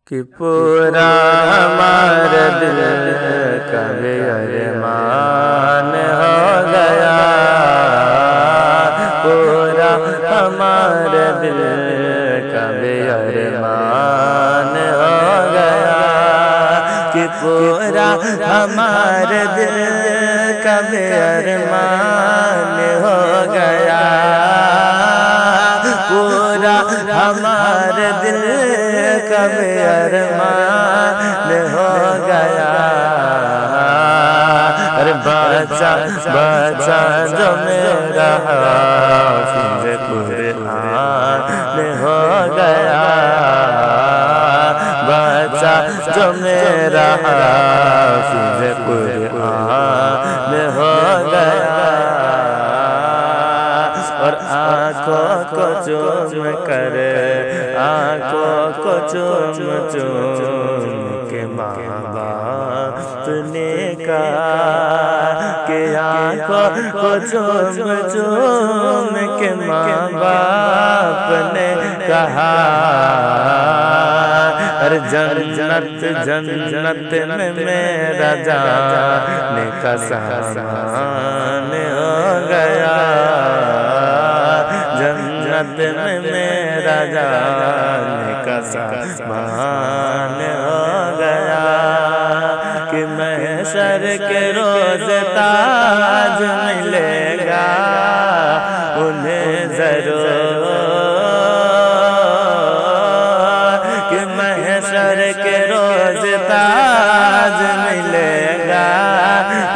کہ پورا ہمارا دل کا بھی ارمان ہو گیا، پورا ہمارا دل کا بھی ارمان ہو گیا، کہ پورا ہمارا دل کا بھی ارمان ہو گیا، پورا ہمارے دل کا بھی ارمان ہو گیا۔ ارے بچہ بچہ جو میرا حافظ قرآن ہو گیا، بچہ جو میرا حافظ قرآن ہو گیا، اور آنکھوں کو چوم کر، آنکھوں کو چوم چوم کے ماں باپ نے کہا، کہ آنکھوں کو چوم چوم کے ماں باپ نے کہا، ارے جنت جنت میں میرا جانے کا سامان ہو گیا، جنت میں میرا جانے کا سامان ہو گیا، کہ محشر کے روز تاج ملے گا انہیں ضرور، کہ محشر کے روز تاج ملے گا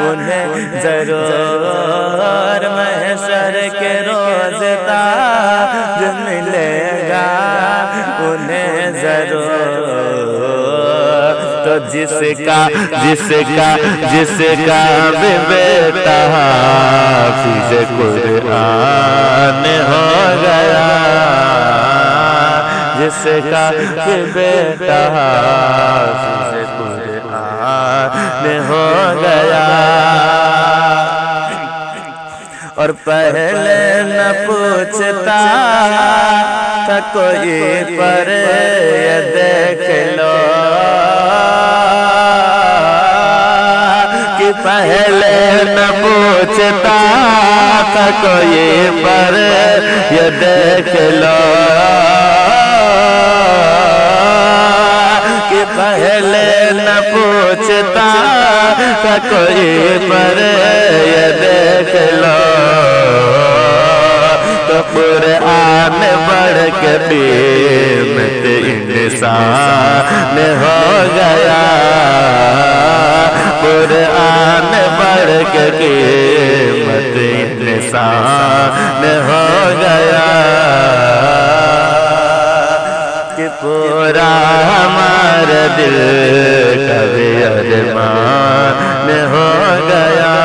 انہیں ضرور، محشر کے روز تاج ملے گا انہیں ضرور، تو جس کا بھی بیٹا حافظ قرآن ہو گیا، جس کا بھی بیٹا حافظ قرآن ہو گیا، اور پہلے نہ پوچھتا تھا کوئی پر یہ دیکھ لو، کہ پہلے نہ پوچھتا تھا کوئی پر یہ دیکھ لو، کہ پہلے نہ پوچھتا تھا کوئی پر یہ دیکھ لو، تو قرآن بڑھ کے قیمت انسان ہو گیا، قرآن بڑھ کے قیمت انسان ہو گیا، کہ پورا ہمارا دل کا بھی ارمان ہو گیا۔